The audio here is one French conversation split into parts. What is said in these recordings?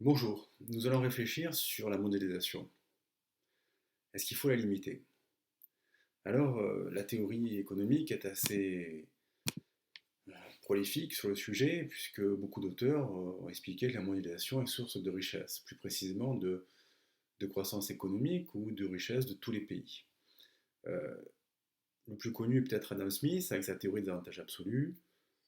Bonjour, nous allons réfléchir sur la mondialisation. Est-ce qu'il faut la limiter? La théorie économique est assez prolifique sur le sujet, puisque beaucoup d'auteurs ont expliqué que la mondialisation est source de richesse, plus précisément de croissance économique ou de richesse de tous les pays. Euh, le plus connu est peut-être Adam Smith, avec sa théorie des avantages absolus,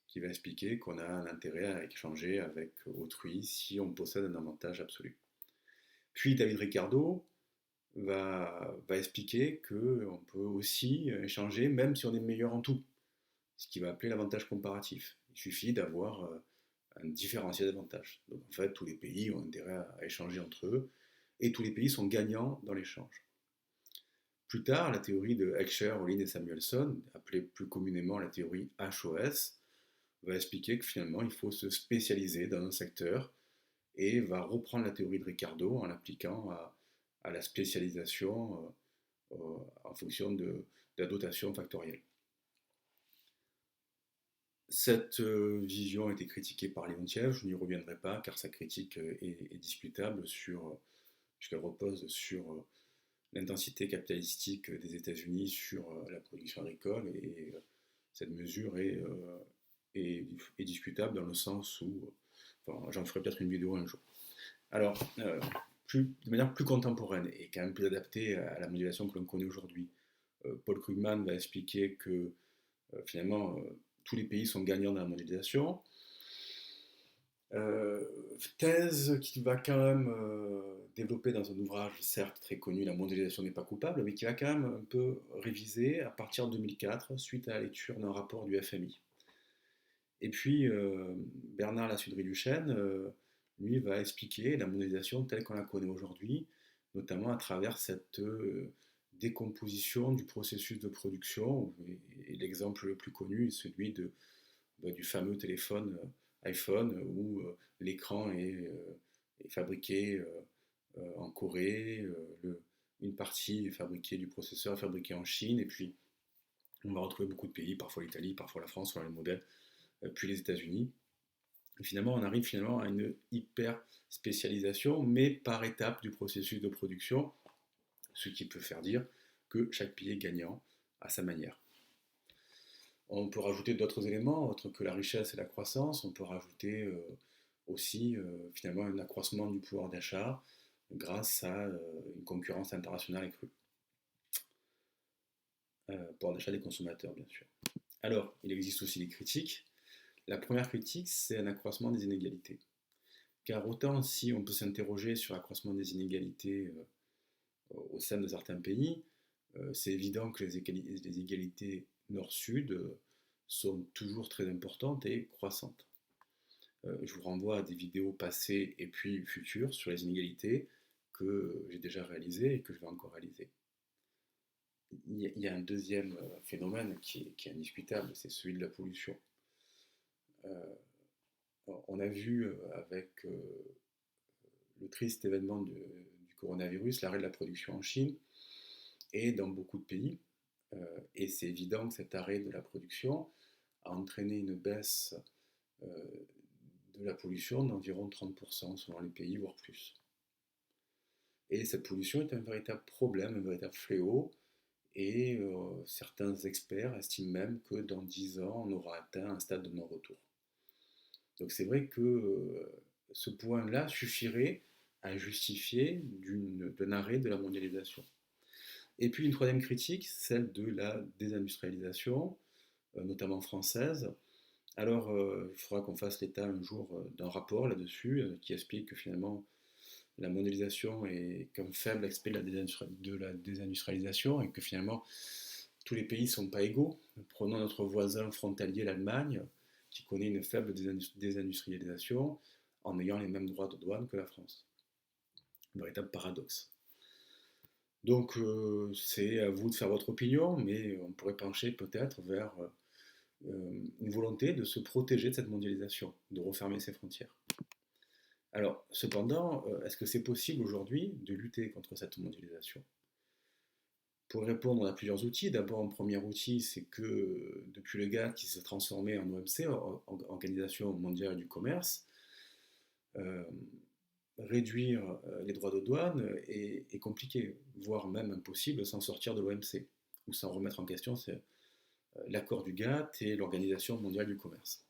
qui va expliquer qu'on a un intérêt à échanger avec autrui si on possède un avantage absolu. Puis David Ricardo, va expliquer qu'on peut aussi échanger même si on est meilleur en tout, ce qu'il va appeler l'avantage comparatif. Il suffit d'avoir un différentiel d'avantages. Donc en fait, tous les pays ont intérêt à échanger entre eux et tous les pays sont gagnants dans l'échange. Plus tard, la théorie de Heckscher, Olin et Samuelson, appelée plus communément la théorie HOS, va expliquer que finalement il faut se spécialiser dans un secteur et va reprendre la théorie de Ricardo en l'appliquant à la spécialisation en fonction de la dotation factorielle. Cette vision a été critiquée par Leontiev, je n'y reviendrai pas car sa critique est discutable puisqu'elle repose sur l'intensité capitalistique des États-Unis sur la production agricole et cette mesure est discutable dans le sens où, enfin, j'en ferai peut-être une vidéo un jour. Alors, de manière plus contemporaine et quand même plus adaptée à la modélisation que l'on connaît aujourd'hui, Paul Krugman va expliquer que finalement tous les pays sont gagnants dans la mondialisation. Thèse qu'il va quand même développer dans un ouvrage certes très connu, La mondialisation n'est pas coupable, mais qui va quand même un peu réviser à partir de 2004 suite à la lecture d'un rapport du FMI. Et puis Bernard Lasudry-Duchesne, lui, va expliquer la mondialisation telle qu'on la connaît aujourd'hui, notamment à travers cette décomposition du processus de production. Et l'exemple le plus connu est celui du fameux téléphone iPhone où l'écran est fabriqué en Corée, une partie est fabriquée du processeur est fabriquée en Chine, et puis on va retrouver beaucoup de pays, parfois l'Italie, parfois la France, selon les modèles, puis les États-Unis. Et finalement, on arrive finalement à une hyper spécialisation, mais par étape du processus de production, ce qui peut faire dire que chaque pays est gagnant à sa manière. On peut rajouter d'autres éléments, autres que la richesse et la croissance. On peut rajouter aussi finalement un accroissement du pouvoir d'achat grâce à une concurrence internationale accrue. Pouvoir d'achat des consommateurs, bien sûr. Alors, il existe aussi des critiques. La première critique, c'est un accroissement des inégalités. Car autant si on peut s'interroger sur l'accroissement des inégalités au sein de certains pays, c'est évident que les égalités nord-sud sont toujours très importantes et croissantes. Je vous renvoie à des vidéos passées et puis futures sur les inégalités que j'ai déjà réalisées et que je vais encore réaliser. Il y a un deuxième phénomène qui est indiscutable, c'est celui de la pollution. Euh, on a vu avec le triste événement du coronavirus, l'arrêt de la production en Chine et dans beaucoup de pays. Et c'est évident que cet arrêt de la production a entraîné une baisse de la pollution d'environ 30% selon les pays, voire plus. Et cette pollution est un véritable problème, un véritable fléau, et certains experts estiment même que dans 10 ans, on aura atteint un stade de non-retour. Donc c'est vrai que ce point-là suffirait à justifier d'un arrêt de la mondialisation. Et puis une troisième critique, celle de la désindustrialisation, notamment française. Alors, il faudra qu'on fasse l'état un jour d'un rapport là-dessus qui explique que finalement la mondialisation est comme faible aspect de la désindustrialisation et que finalement tous les pays ne sont pas égaux. Prenons notre voisin frontalier, l'Allemagne, qui connaît une faible désindustrialisation en ayant les mêmes droits de douane que la France. Un véritable paradoxe. Donc c'est à vous de faire votre opinion, mais on pourrait pencher peut-être vers une volonté de se protéger de cette mondialisation, de refermer ses frontières. Alors, cependant, est-ce que c'est possible aujourd'hui de lutter contre cette mondialisation? Pour y répondre, on a plusieurs outils. D'abord, un premier outil, c'est que depuis le GATT qui s'est transformé en OMC, Organisation mondiale du commerce, réduire les droits de douane est compliqué, voire même impossible sans sortir de l'OMC, ou sans remettre en question l'accord du GATT et l'Organisation mondiale du commerce.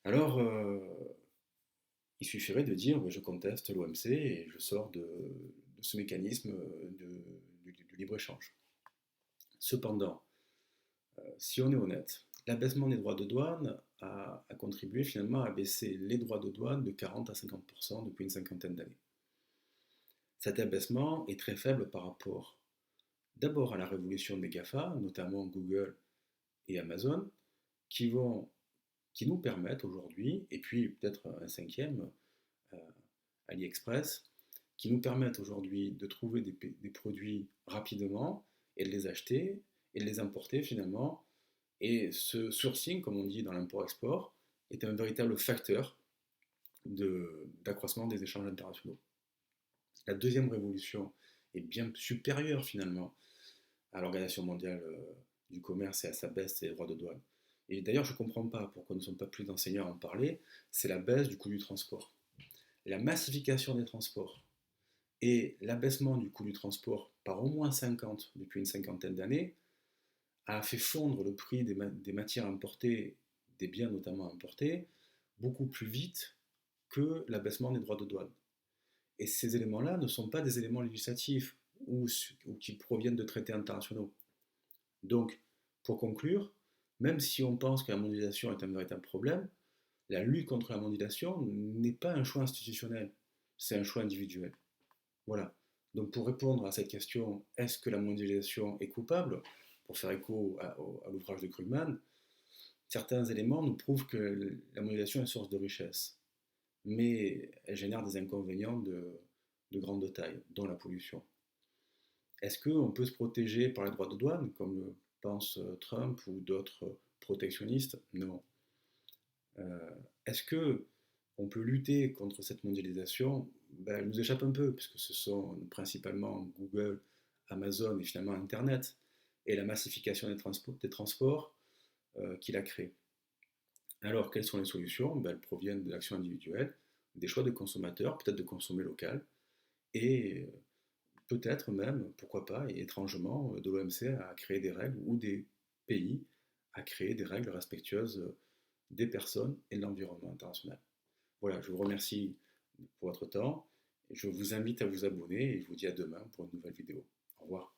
Alors, il suffirait de dire je conteste l'OMC et je sors de ce mécanisme du libre-échange. Cependant, si on est honnête, l'abaissement des droits de douane a contribué finalement à baisser les droits de douane de 40 à 50% depuis une cinquantaine d'années. Cet abaissement est très faible par rapport d'abord à la révolution des GAFA, notamment Google et Amazon, qui nous permettent aujourd'hui, et puis peut-être un cinquième, euh, AliExpress, qui nous permettent aujourd'hui de trouver des produits rapidement et de les acheter et de les importer finalement. Et ce sourcing, comme on dit dans l'import-export, est un véritable facteur d'accroissement des échanges internationaux. La deuxième révolution est bien supérieure finalement à l'Organisation mondiale du commerce et à sa baisse des droits de douane. Et d'ailleurs, je ne comprends pas pourquoi nous ne sommes pas plus d'enseignants à en parler, c'est la baisse du coût du transport. La massification des transports et l'abaissement du coût du transport par au moins 50 depuis une cinquantaine d'années a fait fondre le prix des matières importées, des biens notamment importés, beaucoup plus vite que l'abaissement des droits de douane. Et ces éléments-là ne sont pas des éléments législatifs ou qui proviennent de traités internationaux. Donc, pour conclure, même si on pense que la mondialisation est un véritable problème, la lutte contre la mondialisation n'est pas un choix institutionnel, c'est un choix individuel. Voilà. Donc pour répondre à cette question, est-ce que la mondialisation est coupable? Pour faire écho à l'ouvrage de Krugman, certains éléments nous prouvent que la mondialisation est une source de richesse, mais elle génère des inconvénients de grande taille, dont la pollution. Est-ce qu'on peut se protéger par les droits de douane, comme le pense Trump ou d'autres protectionnistes? Non. Est-ce que on peut lutter contre cette mondialisation? Ben, elle nous échappe un peu, puisque ce sont principalement Google, Amazon et finalement Internet et la massification des transports qui la créent. Alors, quelles sont les solutions? Ben, elles proviennent de l'action individuelle, des choix de consommateurs, peut-être de consommer local, et peut-être même, pourquoi pas, et étrangement, de l'OMC à créer des règles ou des pays à créer des règles respectueuses des personnes et de l'environnement international. Voilà, je vous remercie pour votre temps et je vous invite à vous abonner et je vous dis à demain pour une nouvelle vidéo. Au revoir.